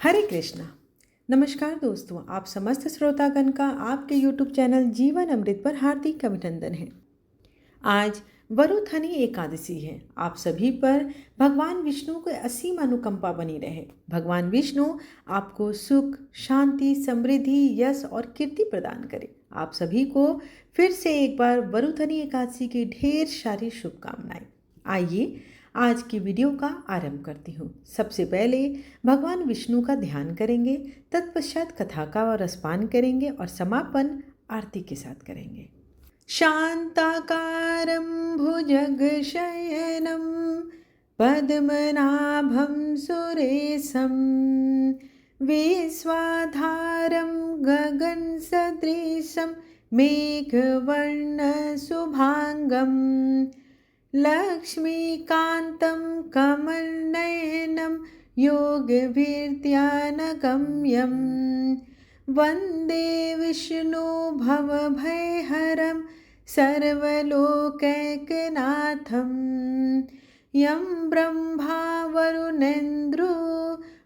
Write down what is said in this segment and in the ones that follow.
हरे कृष्णा। नमस्कार दोस्तों, आप समस्त श्रोतागण का आपके YouTube चैनल जीवन अमृत पर हार्दिक अभिनंदन है। आज वरुथनी एकादशी है। आप सभी पर भगवान विष्णु को असीम अनुकंपा बनी रहे। भगवान विष्णु आपको सुख, शांति, समृद्धि, यश और कीर्ति प्रदान करे। आप सभी को फिर से एक बार वरुथनी एकादशी की ढेर सारी शुभकामनाएं। आइए आज की वीडियो का आरंभ करती हूँ। सबसे पहले भगवान विष्णु का ध्यान करेंगे, तत्पश्चात कथा का रसपान करेंगे और समापन आरती के साथ करेंगे। शान्ताकारं भुजगशयनं पद्मनाभं सुरेशं विश्वाधारं गगनसदृशं मेघवर्णशुभाङ्गं लक्ष्मीकान्तं कमलनयनं योगभीर्ध्यानगम्यं वन्दे विष्णु भवभयहरं सर्वलोकैकनाथं यं ब्रह्मा वरुणेन्द्रो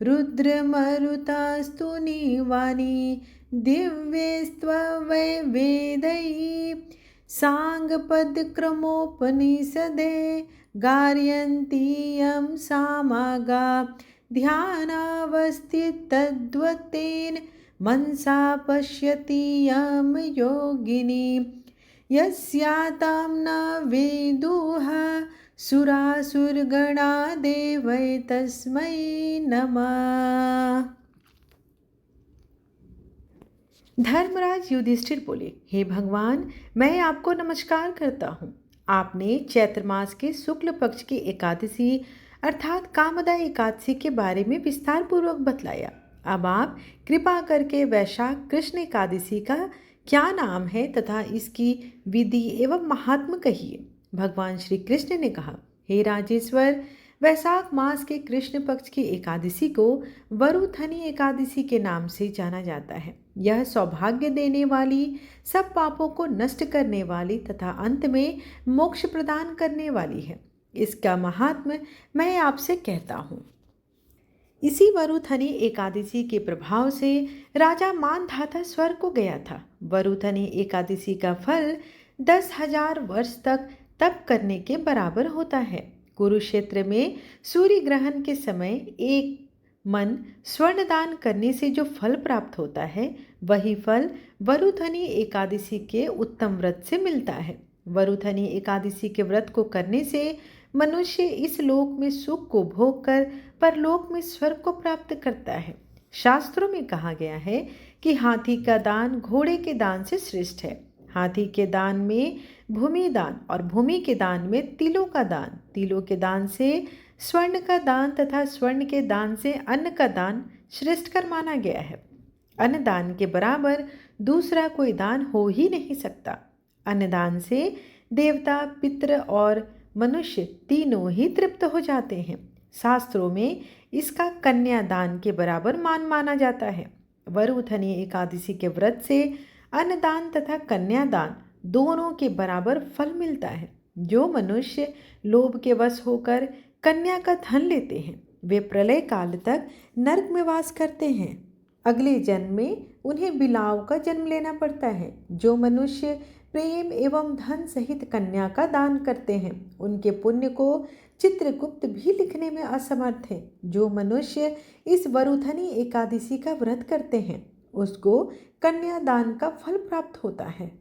रुद्रमरुतास्तुनीवानि दिव्यैस्त्ववैवेदैः साङ्गपदक्रमोपनिषदे गारयन्ति यं सामागा ध्यानावस्थितद्वतेन मनसा पश्यति यं योगिनी यस्यातां न वेदुः सुरासुरगणा देवै तस्मै नमः। धर्मराज युधिष्ठिर बोले, हे भगवान, मैं आपको नमस्कार करता हूँ। आपने चैत्र मास के शुक्ल पक्ष की एकादशी अर्थात कामदा एकादशी के बारे में विस्तार पूर्वक बतलाया। अब आप कृपा करके वैशाख कृष्ण एकादशी का क्या नाम है तथा इसकी विधि एवं महात्म कहिए। भगवान श्री कृष्ण ने कहा, हे राजेश्वर, वैशाख मास के कृष्ण पक्ष की एकादशी को वरुथनी एकादशी के नाम से जाना जाता है। यह सौभाग्य देने वाली, सब पापों को नष्ट करने वाली तथा अंत में मोक्ष प्रदान करने वाली है। इसका महात्म्य मैं आपसे कहता हूँ। इसी वरुथनी एकादशी के प्रभाव से राजा मानधाता स्वर्ग को गया था। वरुथनी एकादशी का फल 10,000 वर्ष तक तप करने के बराबर होता है। कुरुक्षेत्र में सूर्य ग्रहण के समय एक मन स्वर्ण दान करने से जो फल प्राप्त होता है, वही फल वरुथनी एकादशी के उत्तम व्रत से मिलता है। वरुथनी एकादशी के व्रत को करने से मनुष्य इस लोक में सुख को भोग कर परलोक में स्वर्ग को प्राप्त करता है। शास्त्रों में कहा गया है कि हाथी का दान घोड़े के दान से श्रेष्ठ है। हाथी के दान में भूमि दान और भूमि के दान में तिलों का दान, तिलों के दान से स्वर्ण का दान तथा स्वर्ण के दान से अन्न का दान श्रेष्ठकर माना गया है। अन्न दान के बराबर दूसरा कोई दान हो ही नहीं सकता। अन्नदान से देवता, पितृ और मनुष्य तीनों ही तृप्त हो जाते हैं। शास्त्रों में इसका कन्यादान के बराबर मान माना जाता है। वरुथनी एकादशी के व्रत से अन्नदान तथा कन्यादान दोनों के बराबर फल मिलता है। जो मनुष्य लोभ के वश होकर कन्या का धन लेते हैं, वे प्रलय काल तक नरक में वास करते हैं। अगले जन्म में उन्हें बिलाव का जन्म लेना पड़ता है। जो मनुष्य प्रेम एवं धन सहित कन्या का दान करते हैं, उनके पुण्य को चित्रगुप्त भी लिखने में असमर्थ है। जो मनुष्य इस वरुथनी एकादशी का व्रत करते हैं, उसको कन्यादान का फल प्राप्त होता है।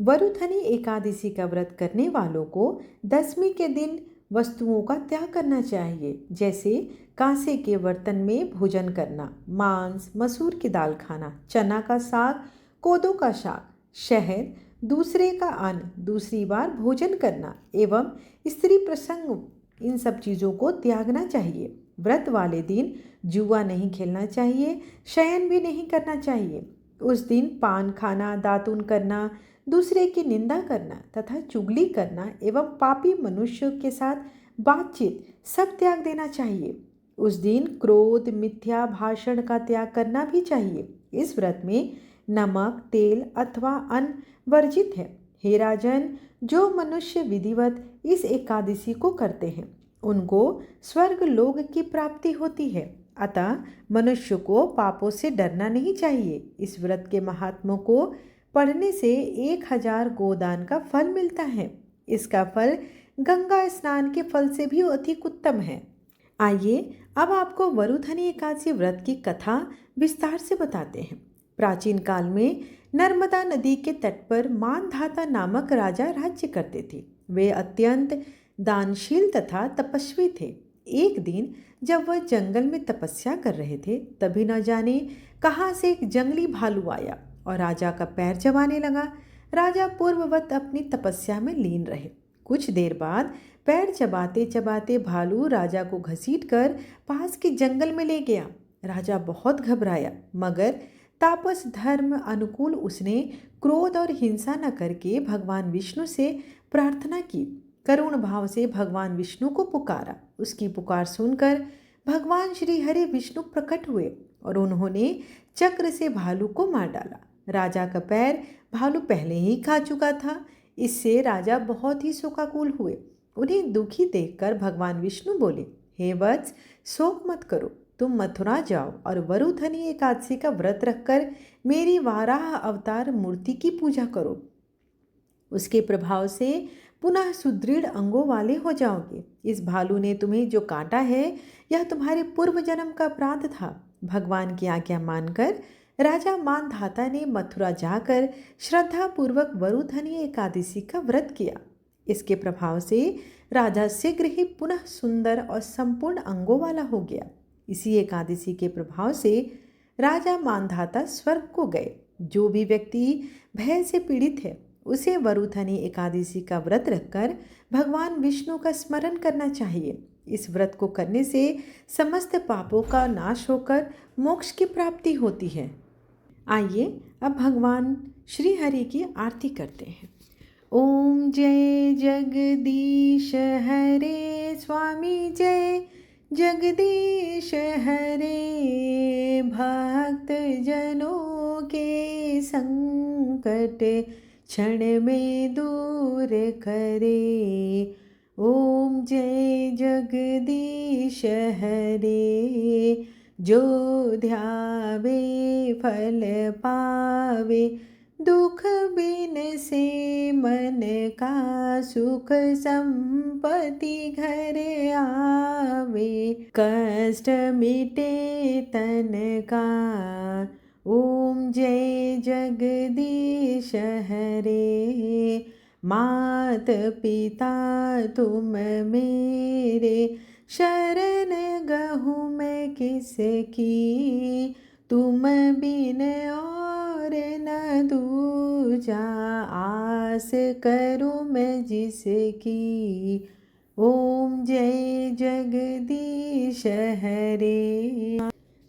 वरुथनी एकादशी का व्रत करने वालों को दशमी के दिन वस्तुओं का त्याग करना चाहिए, जैसे कांसे के बर्तन में भोजन करना, मांस, मसूर की दाल खाना, चना का साग, कोदो का साग, शहद, दूसरे का अन्न, दूसरी बार भोजन करना एवं स्त्री प्रसंग, इन सब चीज़ों को त्यागना चाहिए। व्रत वाले दिन जुआ नहीं खेलना चाहिए, शयन भी नहीं करना चाहिए। उस दिन पान खाना, दातून करना, दूसरे की निंदा करना तथा चुगली करना एवं पापी मनुष्यों के साथ बातचीत सब त्याग देना चाहिए। उस दिन क्रोध, मिथ्या भाषण का त्याग करना भी चाहिए। इस व्रत में नमक, तेल अथवा अन्न वर्जित है। हे राजन, जो मनुष्य विधिवत इस एकादशी को करते हैं, उनको स्वर्ग लोक की प्राप्ति होती है। अतः मनुष्य को पापों से डरना नहीं चाहिए। इस व्रत के महात्म्य को पढ़ने से 1000 गोदान का फल मिलता है। इसका फल गंगा स्नान के फल से भी अधिक उत्तम है। आइए अब आपको वरुधनी एकादशी व्रत की कथा विस्तार से बताते हैं। प्राचीन काल में नर्मदा नदी के तट पर मानधाता नामक राजा राज्य करते थे। वे अत्यंत दानशील तथा तपस्वी थे। एक दिन जब वह जंगल में तपस्या कर रहे थे, तभी न जाने कहाँ से एक जंगली भालू आया और राजा का पैर चबाने लगा। राजा पूर्ववत अपनी तपस्या में लीन रहे। कुछ देर बाद पैर चबाते चबाते भालू राजा को घसीटकर पास के जंगल में ले गया। राजा बहुत घबराया, मगर तापस धर्म अनुकूल उसने क्रोध और हिंसा न करके भगवान विष्णु से प्रार्थना की। करुण भाव से भगवान विष्णु को पुकारा। उसकी पुकार सुनकर भगवान श्री हरि विष्णु प्रकट हुए और उन्होंने चक्र से भालू को मार डाला। राजा का पैर भालू पहले ही खा चुका था। इससे राजा बहुत ही शोकाकुल हुए। उन्हें दुखी देखकर भगवान विष्णु बोले, हे वत्स, शोक मत करो, तुम मथुरा जाओ और वरुधनी एकादशी का व्रत रखकर मेरी वाराह अवतार मूर्ति की पूजा करो। उसके प्रभाव से पुनः सुदृढ़ अंगों वाले हो जाओगे। इस भालू ने तुम्हें जो काटा है, यह तुम्हारे पूर्व जन्म का अपराध था। भगवान की आज्ञा मानकर राजा मानधाता ने मथुरा जाकर श्रद्धापूर्वक वरुधनी एकादशी का व्रत किया। इसके प्रभाव से राजा शीघ्र ही पुनः सुंदर और संपूर्ण अंगों वाला हो गया। इसी एकादशी के प्रभाव से राजा मानधाता स्वर्ग को गए। जो भी व्यक्ति भय से पीड़ित है, उसे वरुधनी एकादशी का व्रत रखकर भगवान विष्णु का स्मरण करना चाहिए। इस व्रत को करने से समस्त पापों का नाश होकर मोक्ष की प्राप्ति होती है। आइए अब भगवान श्री हरि की आरती करते हैं। ओम जय जगदीश हरे स्वामी, जय जगदीश हरे। भक्त जनों के संकट क्षण में दूर करे। ओम जय जगदीश हरे। जो ध्यावे फल पावे, दुख बिन से मन का सुख संपत्ति घर आवे। कष्ट मिटे तन का, ओम जय जगदीश हरे। मात पिता तुम मेरे, शरण गहूँ मैं किसकी। तुम बिन और न दूजा, आस करूँ मैं जिसकी। ओम जय जगदीश हरे।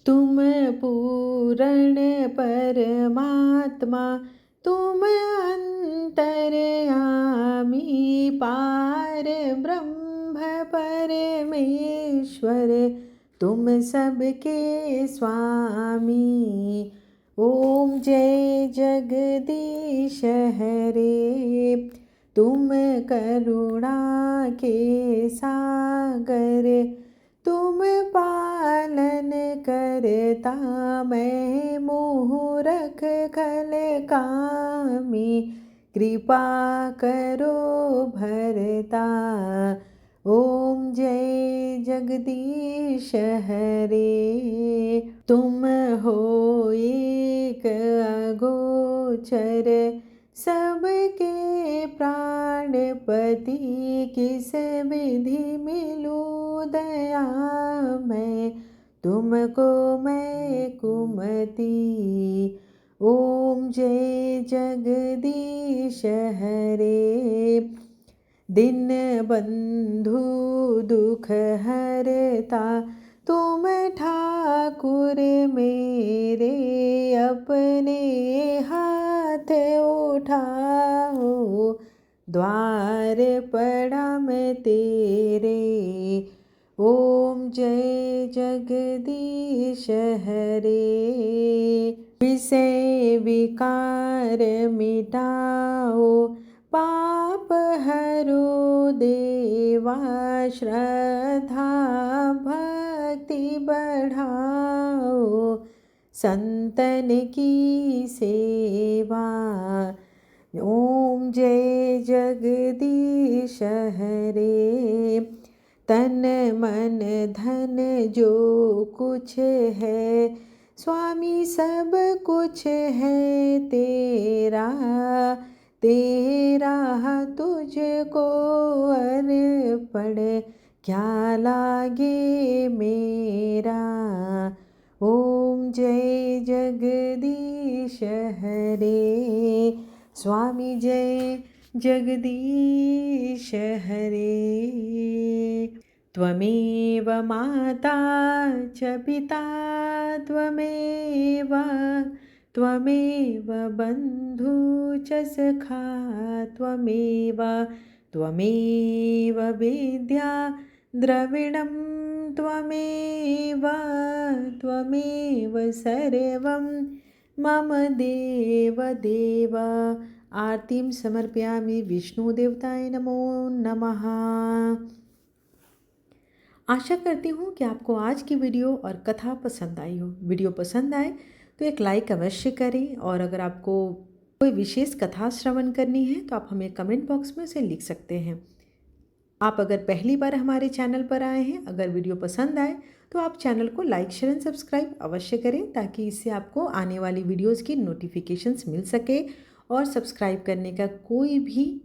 तुम पूर्ण परमात्मा, तुम अंतर्यामी, पार ब्रह्म परमेश्वर, तुम सबके स्वामी। ओम जय जगदीश हरे। तुम करुणा के सागर, तुम पालन करता, मैं मूरख खल कामी। कृपा करो भरता, ओम जय जगदीश हरे। तुम हो एक अगोचर, सबके प्राणपति, किस विधि मिलूं दया मैं, तुमको मैं कुमति। ओम जय जगदीश हरे। दिन बंधु दुख हरता, तुम ठाकुर मेरे, अपने हाथ उठाओ, द्वार पड़ा मैं तेरे। ओम जय जगदीश हरे। विषय विकार मिटाओ, पाप हरो देवा, श्रद्धा भक्ति भक्ति बढ़ाओ, संतन की सेवा। ओम जय जगदीश हरे, तन मन धन जो कुछ है, स्वामी सब कुछ है तेरा। तेरा तुझको अर्पण, क्या लागे मेरा। ओम जय जगदीश हरे, स्वामी जय जगदीश हरे। त्वमेव माता च पिता त्वमेव, त्वमेव बन्धु च सखा त्वमेव, त्वमेव विद्या द्रविणं त्वमेव, त्वमेव सर्वं मम देव देव। आरतीं समर्पयामि विष्णुदेवताय नमो नमः। आशा करती हूँ कि आपको आज की वीडियो और कथा पसंद आई हो। वीडियो पसंद आए तो एक लाइक अवश्य करें, और अगर आपको कोई विशेष कथा श्रवण करनी है तो आप हमें कमेंट बॉक्स में उसे लिख सकते हैं। आप अगर पहली बार हमारे चैनल पर आए हैं, अगर वीडियो पसंद आए तो आप चैनल को लाइक शेयर एंड सब्सक्राइब अवश्य करें, ताकि इससे आपको आने वाली वीडियोज़ की नोटिफिकेशंस मिल सके। और सब्सक्राइब करने का कोई भी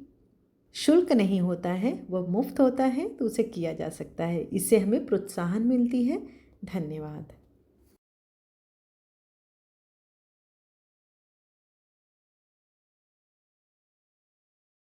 शुल्क नहीं होता है, वह मुफ्त होता है, तो उसे किया जा सकता है। इससे हमें प्रोत्साहन मिलती है। धन्यवाद।